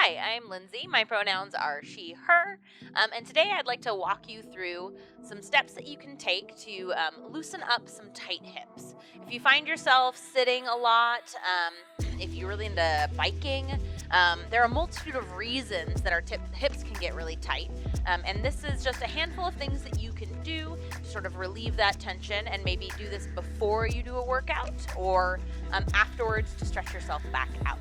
Hi, I'm Lyndsie. My pronouns are she, her, and today I'd like to walk you through some steps that you can take to loosen up some tight hips. If you find yourself sitting a lot, if you're really into biking, there are a multitude of reasons that our hips can get really tight, and this is just a handful of things that you can do to sort of relieve that tension and maybe do this before you do a workout or afterwards to stretch yourself back out.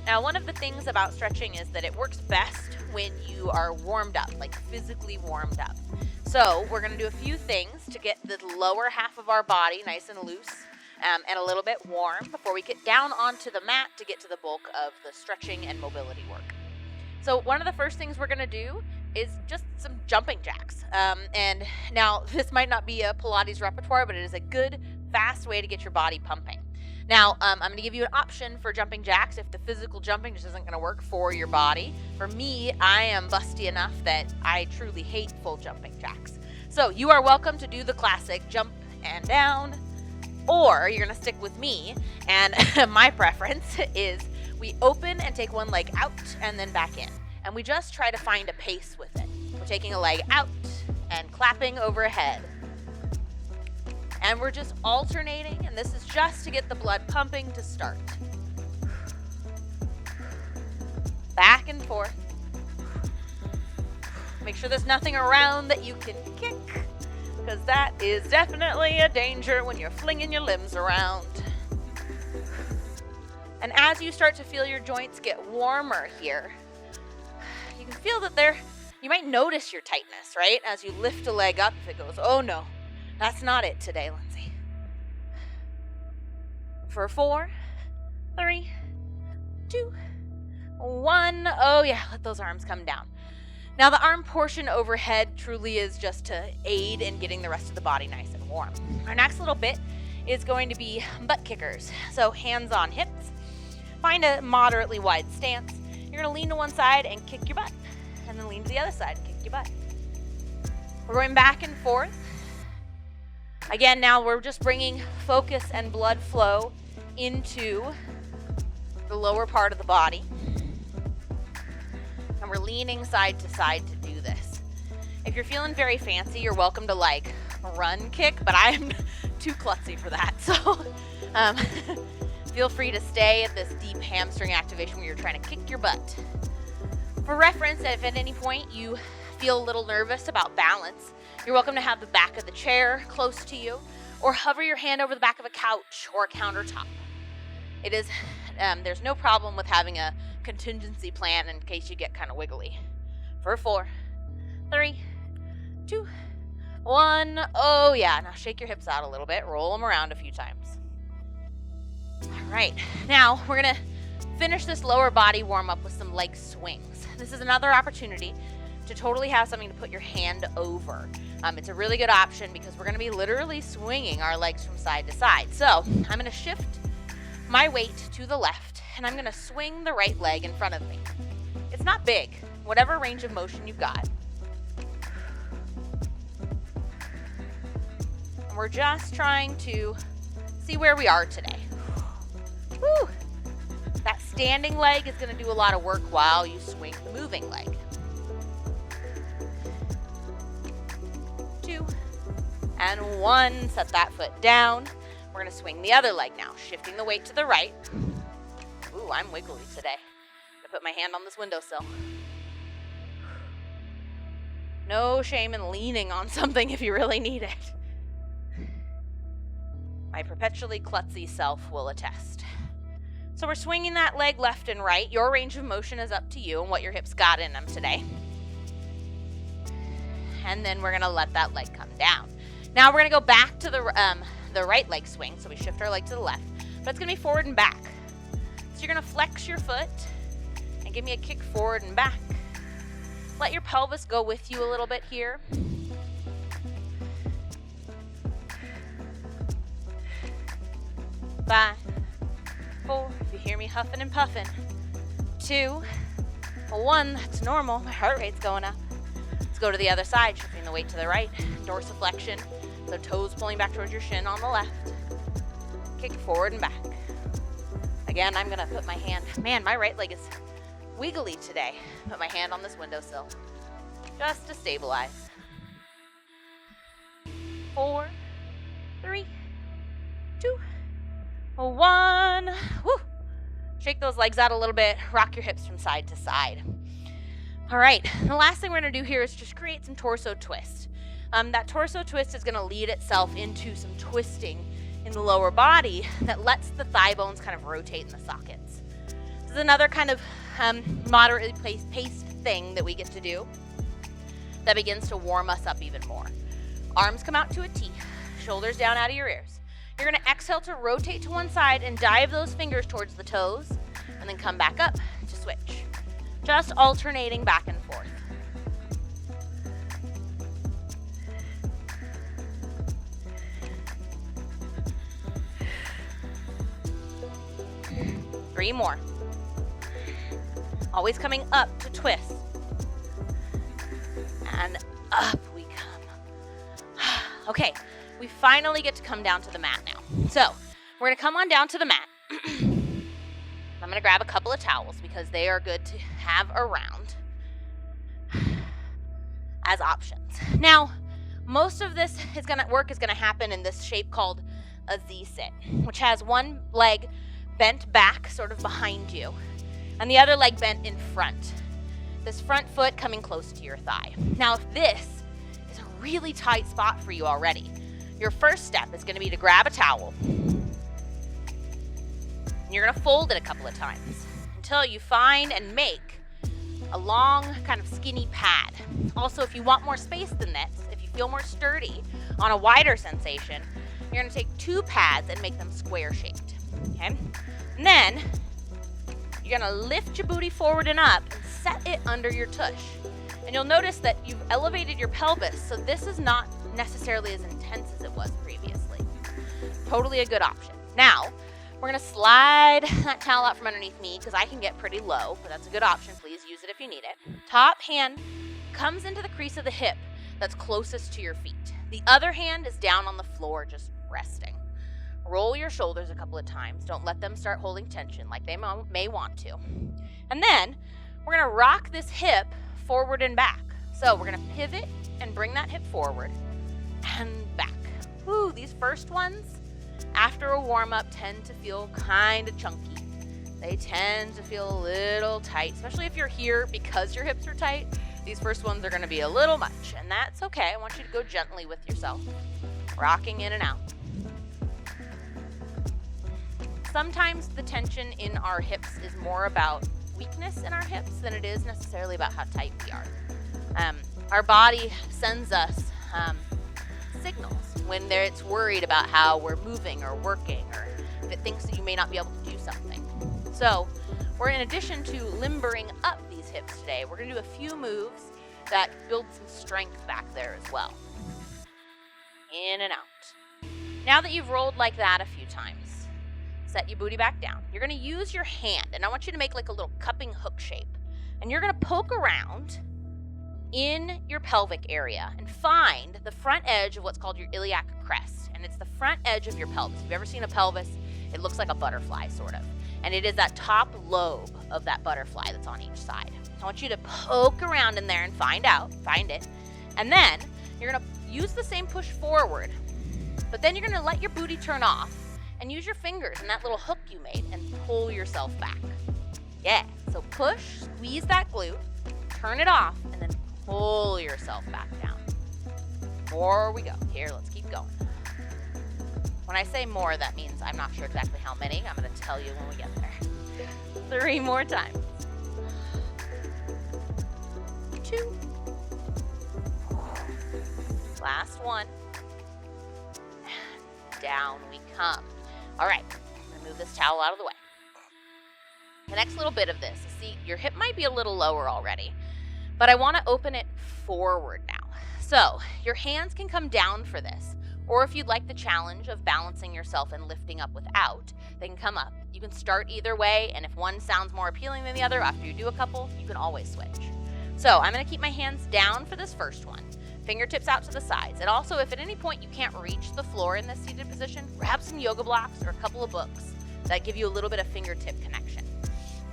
Now, one of the things about stretching is that it works best when you are warmed up, like physically warmed up. So we're going to do a few things to get the lower half of our body nice and loose and a little bit warm before we get down onto the mat to get to the bulk of the stretching and mobility work. So one of the first things we're going to do is just some jumping jacks. And now this might not be a Pilates repertoire, but it is a good, fast way to get your body pumping. Now, I'm going to give you an option for jumping jacks if the physical jumping just isn't going to work for your body. For me, I am busty enough that I truly hate full jumping jacks. So you are welcome to do the classic jump and down, or you're going to stick with me, and my preference is we open and take one leg out and then back in. And we just try to find a pace with it. We're taking a leg out and clapping overhead. And we're just alternating, and this is just to get the blood pumping to start. Back and forth. Make sure there's nothing around that you can kick, because that is definitely a danger when you're flinging your limbs around. And as you start to feel your joints get warmer here, you can feel that you might notice your tightness, right? As you lift a leg up, if it goes, oh no. That's not it today, Lyndsie. For 4, 3, 2, 1. Oh yeah, let those arms come down. Now the arm portion overhead truly is just to aid in getting the rest of the body nice and warm. Our next little bit is going to be butt kickers. So hands on hips. Find a moderately wide stance. You're going to lean to one side and kick your butt. And then lean to the other side and kick your butt. We're going back and forth. Again, now we're just bringing focus and blood flow into the lower part of the body. And we're leaning side to side to do this. If you're feeling very fancy, you're welcome to run kick, but I'm too klutzy for that. So feel free to stay at this deep hamstring activation where you're trying to kick your butt. For reference, if at any point you feel a little nervous about balance, you're welcome to have the back of the chair close to you or hover your hand over the back of a couch or a countertop. There's no problem with having a contingency plan in case you get kind of wiggly. For 4, 3, 2, 1. Oh yeah, now shake your hips out a little bit, roll them around a few times. All right, now we're gonna finish this lower body warm up with some leg swings. This is another opportunity to totally have something to put your hand over. It's a really good option because we're going to be literally swinging our legs from side to side. So I'm going to shift my weight to the left, and I'm going to swing the right leg in front of me. It's not big, whatever range of motion you've got. And we're just trying to see where we are today. Woo! That standing leg is going to do a lot of work while you swing the moving leg. 2 and 1. Set that foot down. We're going to swing the other leg now, shifting the weight to the right. Ooh, I'm wiggly today. I'm going to put my hand on this windowsill. No shame in leaning on something if you really need it. My perpetually klutzy self will attest. So we're swinging that leg left and right. Your range of motion is up to you and what your hips got in them today. And then we're going to let that leg come down. Now we're going to go back to the right leg swing. So we shift our leg to the left. But it's going to be forward and back. So you're going to flex your foot and give me a kick forward and back. Let your pelvis go with you a little bit here. 5, 4, if you hear me huffing and puffing. 2, 1, that's normal. My heart rate's going up. Let's go to the other side, shifting the weight to the right. Dorsiflexion, so toes pulling back towards your shin on the left. Kick forward and back. Again, I'm going to put my hand, man, my right leg is wiggly today. Put my hand on this windowsill just to stabilize. 4, 3, 2, 1. Woo! Shake those legs out a little bit. Rock your hips from side to side. All right, the last thing we're going to do here is just create some torso twist. That torso twist is going to lead itself into some twisting in the lower body that lets the thigh bones kind of rotate in the sockets. This is another kind of moderately paced thing that we get to do that begins to warm us up even more. Arms come out to a T, shoulders down out of your ears. You're going to exhale to rotate to one side and dive those fingers towards the toes, and then come back up to switch. Just alternating back and forth. Three more. Always coming up to twist. And up we come. Okay, we finally get to come down to the mat now. So, we're going to come on down to the mat. I'm going to grab a couple of towels because they are good to have around as options. Now, most of this is going to happen in this shape called a Z-sit, which has one leg bent back, sort of behind you, and the other leg bent in front. This front foot coming close to your thigh. Now, if this is a really tight spot for you already, your first step is going to be to grab a towel. And you're going to fold it a couple of times until you find and make a long, kind of skinny pad. Also, if you want more space than this, if you feel more sturdy on a wider sensation, you're going to take 2 pads and make them square shaped. Okay? And then you're going to lift your booty forward and up and set it under your tush. And you'll notice that you've elevated your pelvis, so this is not necessarily as intense as it was previously. Totally a good option. Now, we're going to slide that towel out from underneath me because I can get pretty low, but that's a good option. Please use it if you need it. Top hand comes into the crease of the hip that's closest to your feet. The other hand is down on the floor, just resting. Roll your shoulders a couple of times. Don't let them start holding tension like they may want to. And then we're going to rock this hip forward and back. So we're going to pivot and bring that hip forward and back. Ooh, these first ones, after a warm-up, tend to feel kind of chunky. They tend to feel a little tight, especially if you're here because your hips are tight. These first ones are going to be a little much, and that's okay. I want you to go gently with yourself, rocking in and out. Sometimes the tension in our hips is more about weakness in our hips than it is necessarily about how tight we are. Our body sends us signals when it's worried about how we're moving or working, or if it thinks that you may not be able to do something. So we're, in addition to limbering up these hips today, we're going to do a few moves that build some strength back there as well. In and out. Now that you've rolled like that a few times, set your booty back down. You're going to use your hand, and I want you to make like a little cupping hook shape. And you're going to poke around in your pelvic area and find the front edge of what's called your iliac crest. And it's the front edge of your pelvis. If you've ever seen a pelvis, it looks like a butterfly, sort of. And it is that top lobe of that butterfly that's on each side. I want you to poke around in there and find it. And then you're going to use the same push forward, but then you're going to let your booty turn off and use your fingers and that little hook you made and pull yourself back. Yeah, so push, squeeze that glute, turn it off, and then pull yourself back down. More we go. Here, let's keep going. When I say more, that means I'm not sure exactly how many. I'm going to tell you when we get there. 3 more times. 2. Last one. Down we come. All right, I'm going to move this towel out of the way. The next little bit of this, see, your hip might be a little lower already, but I want to open it forward now. So your hands can come down for this, or if you'd like the challenge of balancing yourself and lifting up without, they can come up. You can start either way, and if one sounds more appealing than the other after you do a couple, you can always switch. So I'm going to keep my hands down for this first one. Fingertips out to the sides. And also, if at any point you can't reach the floor in this seated position, grab some yoga blocks or a couple of books that give you a little bit of fingertip connection.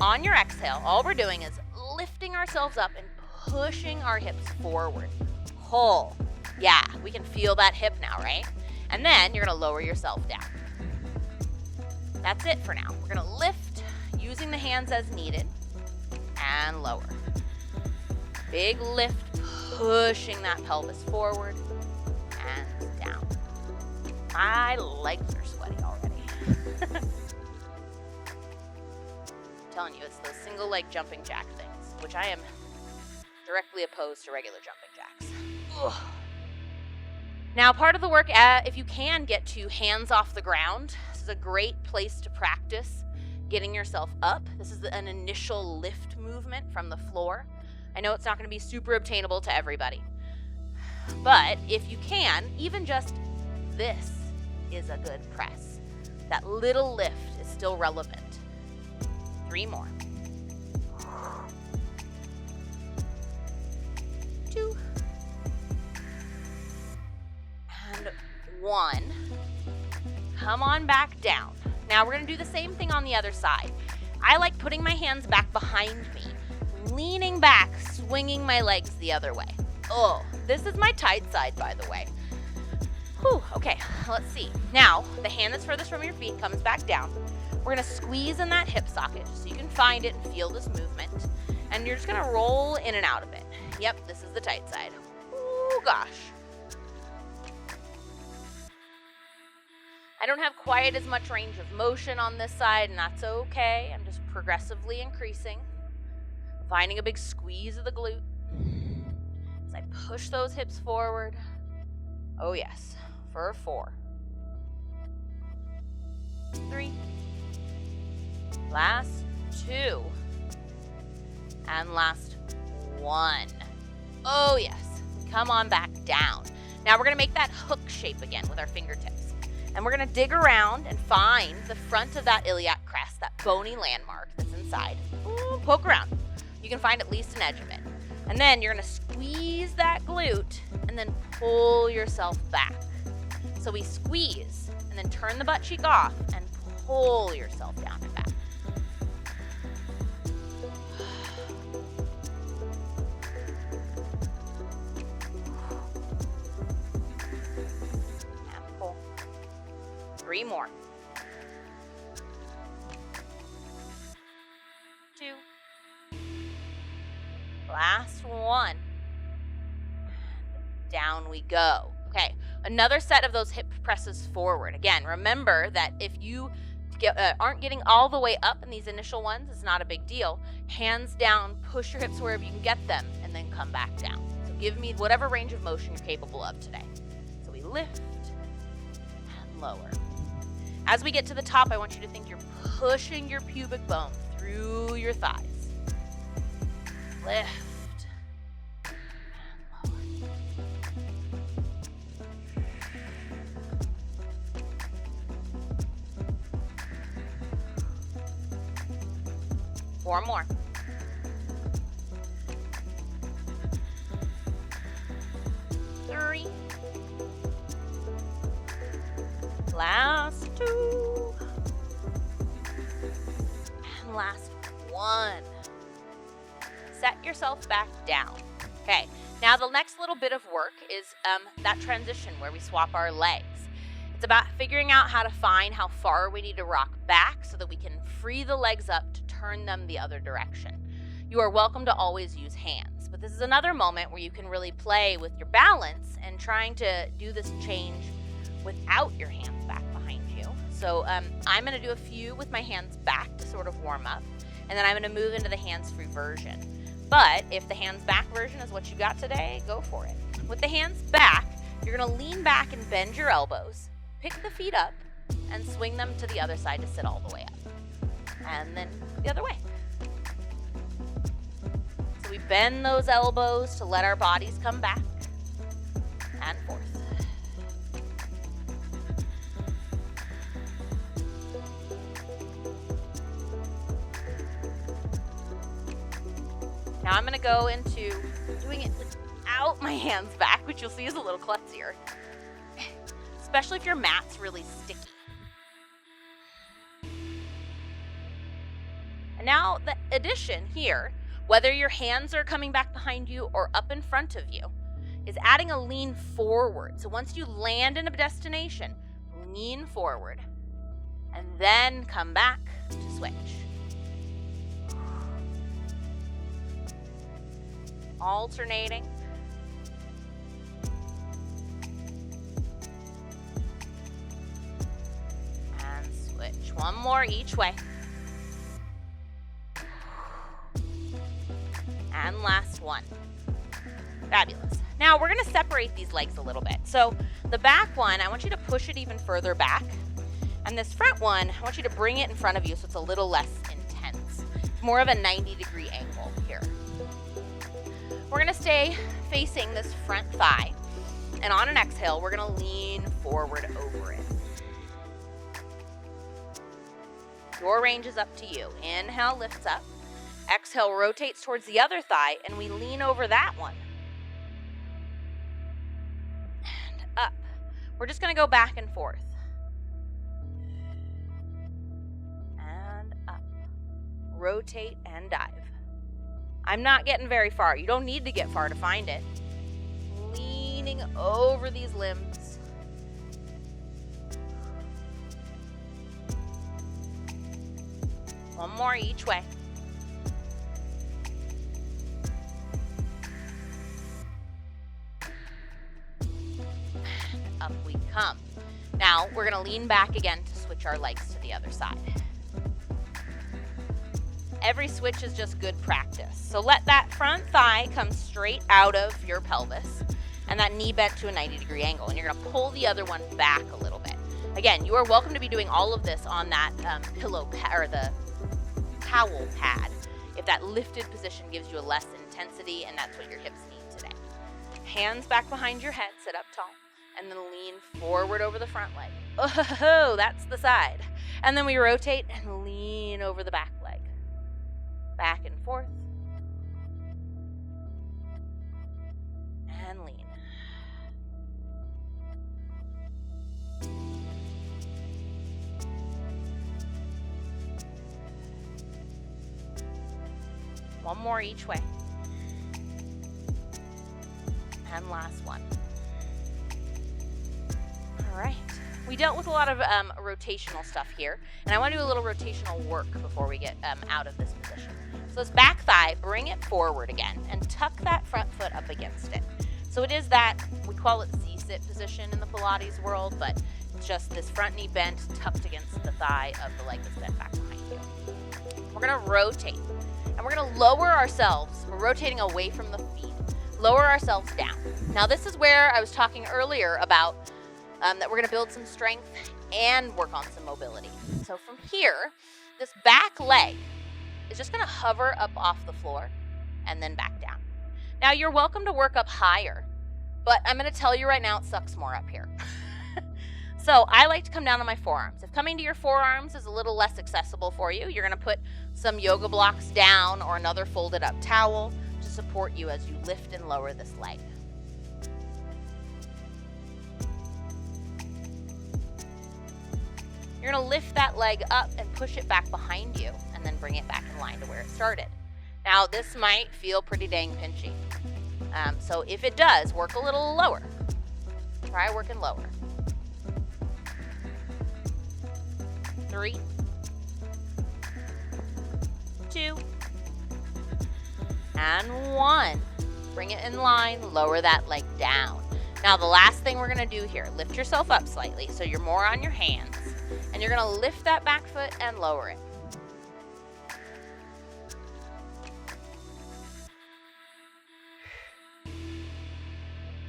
On your exhale, all we're doing is lifting ourselves up and pushing our hips forward. Pull. Yeah, we can feel that hip now, right? And then you're going to lower yourself down. That's it for now. We're going to lift using the hands as needed and lower. Big lift, pushing that pelvis forward and down. My legs are sweaty already. I'm telling you, it's those single leg jumping jack things, which I am directly opposed to regular jumping jacks. Ugh. Now, part of the work, if you can get to hands off the ground, this is a great place to practice getting yourself up. This is an initial lift movement from the floor. I know it's not going to be super obtainable to everybody, but if you can, even just this is a good press. That little lift is still relevant. 3 more. 2. And 1. Come on back down. Now we're going to do the same thing on the other side. I like putting my hands back behind me, leaning back, swinging my legs the other way. Oh, this is my tight side, by the way. Whew, okay, let's see. Now, the hand that's furthest from your feet comes back down. We're going to squeeze in that hip socket so you can find it and feel this movement. And you're just going to roll in and out of it. Yep, this is the tight side. Oh, gosh. I don't have quite as much range of motion on this side, and that's okay. I'm just progressively increasing. Finding a big squeeze of the glute. As I push those hips forward. Oh, yes. For 4. 3. Last 2. And last 1. Oh, yes. Come on back down. Now we're going to make that hook shape again with our fingertips. And we're going to dig around and find the front of that iliac crest, that bony landmark that's inside. Ooh, poke around. You can find at least an edge of it. And then you're going to squeeze that glute and then pull yourself back. So we squeeze and then turn the butt cheek off and pull yourself down and back. And pull. 3 more. 2. Last 1. Down we go. Okay, another set of those hip presses forward. Again, remember that if you aren't getting all the way up in these initial ones, it's not a big deal. Hands down, push your hips wherever you can get them, and then come back down. So give me whatever range of motion you're capable of today. So we lift and lower. As we get to the top, I want you to think you're pushing your pubic bone through your thighs. Lift. And lower. 4 more. 3. Last 2. And last 1. Set yourself back down. Okay, now the next little bit of work is that transition where we swap our legs. It's about figuring out how to find how far we need to rock back so that we can free the legs up to turn them the other direction. You are welcome to always use hands, but this is another moment where you can really play with your balance and trying to do this change without your hands back behind you. So I'm going to do a few with my hands back to sort of warm up, and then I'm going to move into the hands-free version. But if the hands back version is what you got today, go for it. With the hands back, you're going to lean back and bend your elbows, pick the feet up, and swing them to the other side to sit all the way up. And then the other way. So we bend those elbows to let our bodies come back and forth. Now I'm going to go into doing it without my hands back, which you'll see is a little klutzier, especially if your mat's really sticky. Now the addition here, whether your hands are coming back behind you or up in front of you, is adding a lean forward. So once you land in a destination, lean forward and then come back to switch. Alternating. And switch. One more each way. And last one. Fabulous. Now we're going to separate these legs a little bit. So the back one, I want you to push it even further back. And this front one, I want you to bring it in front of you so it's a little less intense. It's more of a 90-degree angle here. We're going to stay facing this front thigh. And on an exhale, we're going to lean forward over it. Your range is up to you. Inhale, lifts up. Exhale, rotates towards the other thigh, and we lean over that one. And up. We're just going to go back and forth. And up. Rotate and dive. I'm not getting very far. You don't need to get far to find it. Leaning over these limbs. One more each way. Up we come. Now we're going to lean back again to switch our legs to the other side. Every switch is just good practice. So let that front thigh come straight out of your pelvis and that knee bent to a 90-degree angle. And you're going to pull the other one back a little bit. Again, you are welcome to be doing all of this on that pillow pad or the towel pad if that lifted position gives you a less intensity and that's what your hips need today. Hands back behind your head, sit up tall, and then lean forward over the front leg. Oh, that's the side. And then we rotate and lean over the back leg. Back and forth. And lean. One more each way. And last one. All right. We dealt with a lot of rotational stuff here, and I want to do a little rotational work before we get out of this position. So this back thigh, bring it forward again, and tuck that front foot up against it. So it is that, we call it Z-sit position in the Pilates world, but it's just this front knee bent, tucked against the thigh of the leg that's bent back behind you. We're going to rotate, and we're going to lower ourselves. We're rotating away from the feet. Lower ourselves down. Now this is where I was talking earlier about that we're going to build some strength and work on some mobility. So from here, this back leg is just going to hover up off the floor and then back down. Now you're welcome to work up higher, but I'm going to tell you right now it sucks more up here. So I like to come down on my forearms. If coming to your forearms is a little less accessible for you, you're going to put some yoga blocks down or another folded up towel to support you as you lift and lower this leg. You're going to lift that leg up and push it back behind you and then bring it back in line to where it started. Now, this might feel pretty dang pinchy. So if it does, work a little lower. Try working lower. 3, 2, and 1. Bring it in line, lower that leg down. Now, the last thing we're going to do here, lift yourself up slightly so you're more on your hands. And you're going to lift that back foot and lower it.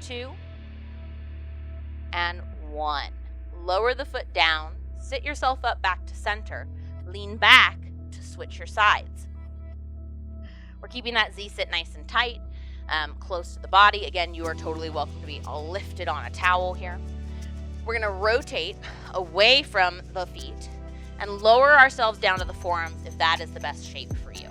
2, and 1. Lower the foot down, sit yourself up back to center, lean back to switch your sides. We're keeping that Z-sit nice and tight, close to the body. Again, you are totally welcome to be all lifted on a towel here. We're going to rotate away from the feet and lower ourselves down to the forearms if that is the best shape for you.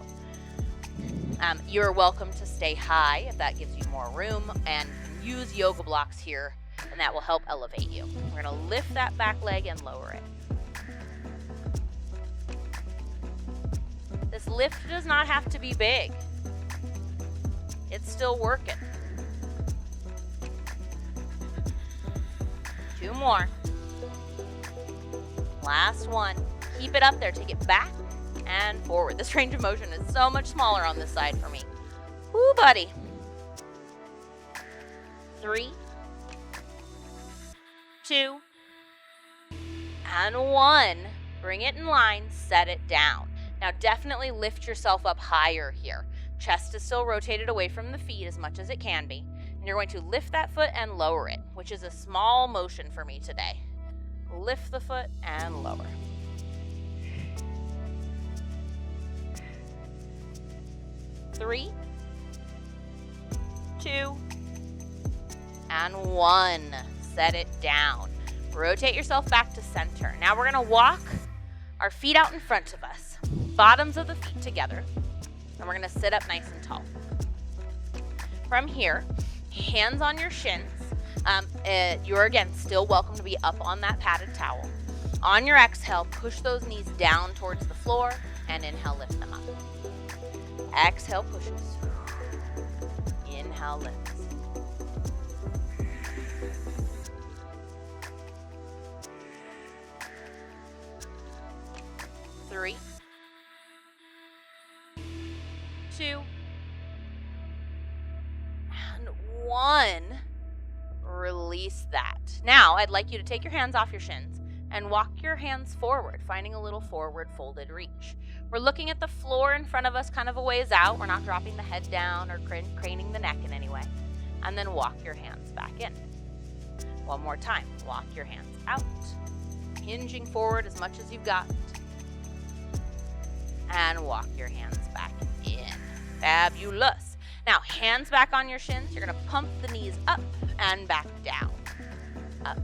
You're welcome to stay high if that gives you more room, and use yoga blocks here, and that will help elevate you. We're going to lift that back leg and lower it. This lift does not have to be big. It's still working. 2 more. Last one. Keep it up there. Take it back and forward. This range of motion is so much smaller on this side for me. Woo, buddy. 3, 2, and 1. Bring it in line, set it down. Now definitely lift yourself up higher here. Chest is still rotated away from the feet as much as it can be. And you're going to lift that foot and lower it, which is a small motion for me today. Lift the foot and lower. 3, 2, and 1. Set it down. Rotate yourself back to center. Now we're going to walk our feet out in front of us. Bottoms of the feet together. And we're going to sit up nice and tall. From here, hands on your shins. You're, again, still welcome to be up on that padded towel. On your exhale, push those knees down towards the floor, and inhale, lift them up. Exhale, pushes. Inhale, lifts. 3, 2, and 1. Release that. Now, I'd like you to take your hands off your shins and walk your hands forward, finding a little forward folded reach. We're looking at the floor in front of us kind of a ways out. We're not dropping the head down or craning the neck in any way. And then walk your hands back in. One more time. Walk your hands out, hinging forward as much as you've got. And walk your hands back in. Fabulous. Now, hands back on your shins. You're going to pump the knees up and back down. Up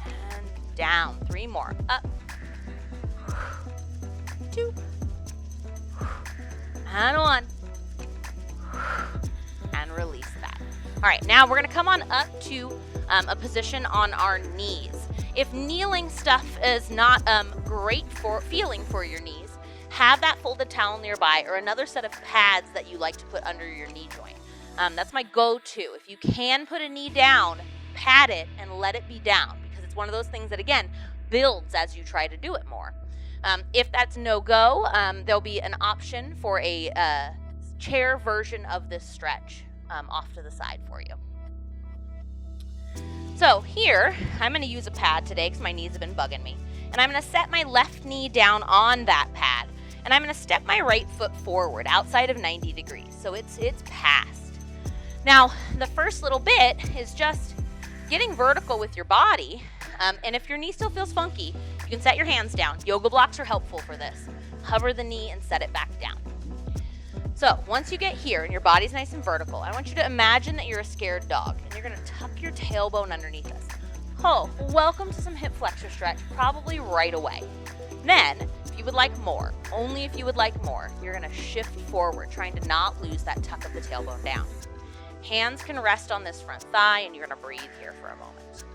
and down. 3 more. Up. 2. And 1. And release that. All right, now we're going to come on up to a position on our knees. If kneeling stuff is not great feeling for your knees, have that folded towel nearby or another set of pads that you like to put under your knee joint. That's my go-to. If you can put a knee down, pad it and let it be down, because it's one of those things that, again, builds as you try to do it more. If that's no-go, there'll be an option for a chair version of this stretch off to the side for you. So here, I'm going to use a pad today because my knees have been bugging me. And I'm going to set my left knee down on that pad. And I'm going to step my right foot forward outside of 90 degrees. So it's past. Now, the first little bit is just getting vertical with your body. And if your knee still feels funky, you can set your hands down. Yoga blocks are helpful for this. Hover the knee and set it back down. So once you get here and your body's nice and vertical, I want you to imagine that you're a scared dog. And you're going to tuck your tailbone underneath us. Oh, welcome to some hip flexor stretch, probably right away. Then, if you would like more, only if you would like more, you're going to shift forward, trying to not lose that tuck of the tailbone down. Hands can rest on this front thigh, and you're going to breathe here for a moment.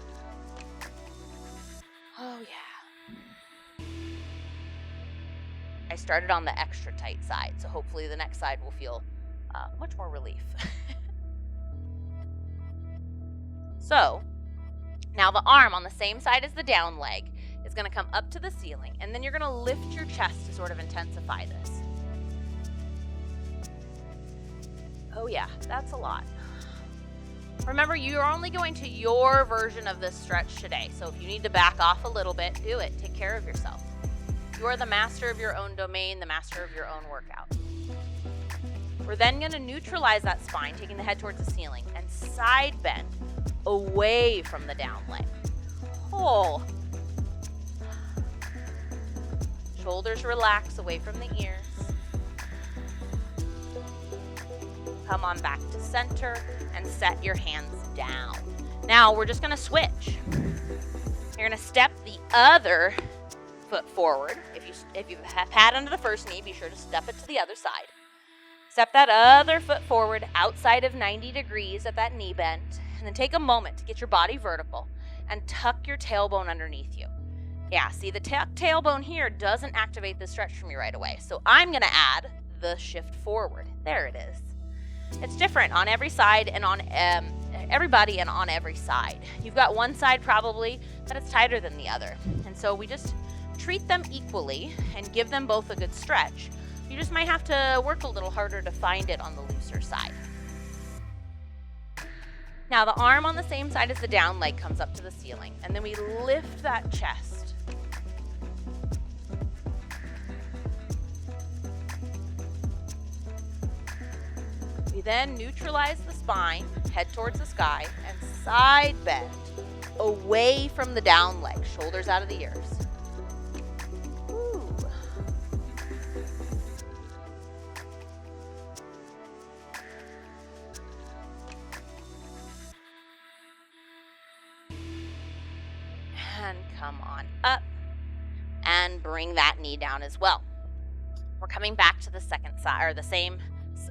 Oh, yeah. I started on the extra tight side, so hopefully the next side will feel much more relief. So, now the arm on the same side as the down leg is going to come up to the ceiling, and then you're going to lift your chest to sort of intensify this. Oh yeah, that's a lot. Remember, you're only going to your version of this stretch today, so if you need to back off a little bit, do it. Take care of yourself. You are the master of your own domain, the master of your own workout. We're then going to neutralize that spine, taking the head towards the ceiling, and side bend away from the down leg. Oh. Shoulders relax away from the ears. Come on back to center and set your hands down. Now we're just going to switch. You're going to step the other foot forward. If you have pad under the first knee, be sure to step it to the other side. Step that other foot forward outside of 90 degrees at that knee bend. And then take a moment to get your body vertical and tuck your tailbone underneath you. Yeah, see, the tailbone here doesn't activate the stretch for me right away. So I'm going to add the shift forward. There it is. It's different on every side and on everybody and on every side. You've got one side probably that it's tighter than the other. And so we just treat them equally and give them both a good stretch. You just might have to work a little harder to find it on the looser side. Now the arm on the same side as the down leg comes up to the ceiling, and then we lift that chest. We then neutralize the spine, head towards the sky, and side bend away from the down leg, shoulders out of the ears. Ooh. And come on up and bring that knee down as well. We're coming back to the second side,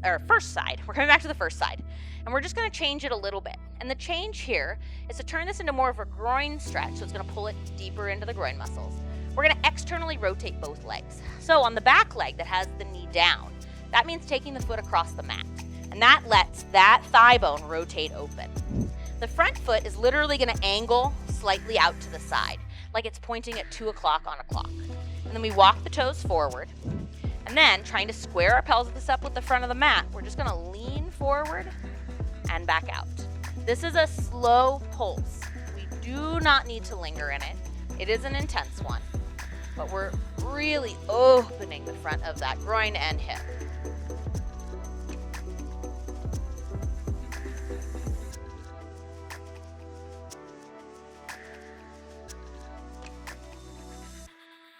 or first side. We're coming back to the first side, and we're just going to change it a little bit. And the change here is to turn this into more of a groin stretch, so it's going to pull it deeper into the groin muscles. We're going to externally rotate both legs. So on the back leg that has the knee down, that means taking the foot across the mat, and that lets that thigh bone rotate open. The front foot is literally going to angle slightly out to the side, like it's pointing at 2 o'clock on a clock. And then we walk the toes forward, and then trying to square our pelvis up with the front of the mat, we're just going to lean forward and back out. This is a slow pulse. We do not need to linger in it. It is an intense one, but we're really opening the front of that groin and hip.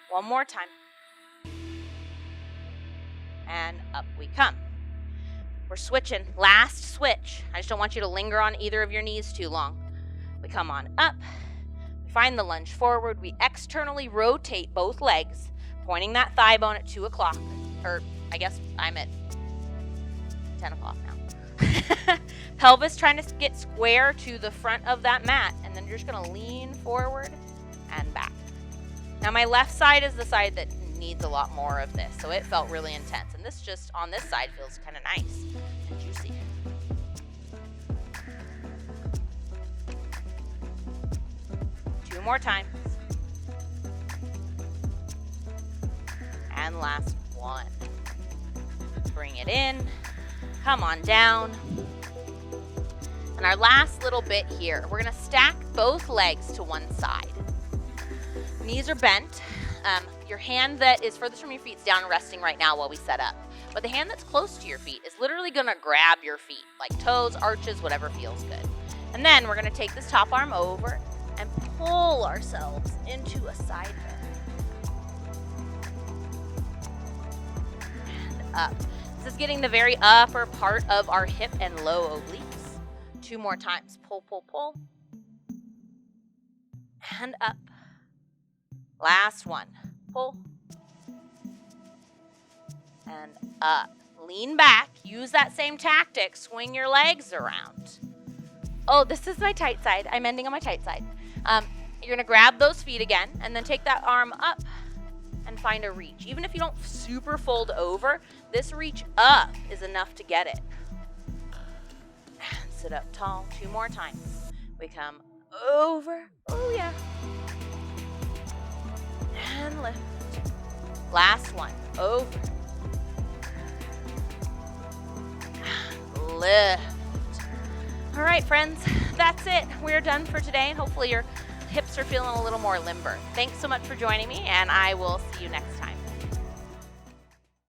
One more time. And up we come. We're switching. Last switch. I just don't want you to linger on either of your knees too long. We come on up. We find the lunge forward. We externally rotate both legs, pointing that thigh bone at 2 o'clock. Or I guess I'm at 10 o'clock now. Pelvis trying to get square to the front of that mat. And then you're just going to lean forward and back. Now my left side is the side that needs a lot more of this, so it felt really intense. And this just on this side feels kind of nice and juicy. Two more times. And last one. Bring it in. Come on down. And our last little bit here, we're going to stack both legs to one side. Knees are bent. Your hand that is furthest from your feet is down resting right now while we set up. But the hand that's close to your feet is literally going to grab your feet, like toes, arches, whatever feels good. And then we're going to take this top arm over and pull ourselves into a side bend. And up. This is getting the very upper part of our hip and low obliques. Two more times. Pull, pull, pull. And up. Last one. Pull. And up. Lean back. Use that same tactic. Swing your legs around. Oh, this is my tight side. I'm ending on my tight side. You're going to grab those feet again and then take that arm up and find a reach. Even if you don't super fold over, this reach up is enough to get it. And sit up tall. Two more times. We come over. Oh, yeah. And lift. Last one. Over. Lift. All right, friends, that's it. We're done for today, and hopefully your hips are feeling a little more limber. Thanks so much for joining me, and I will see you next time.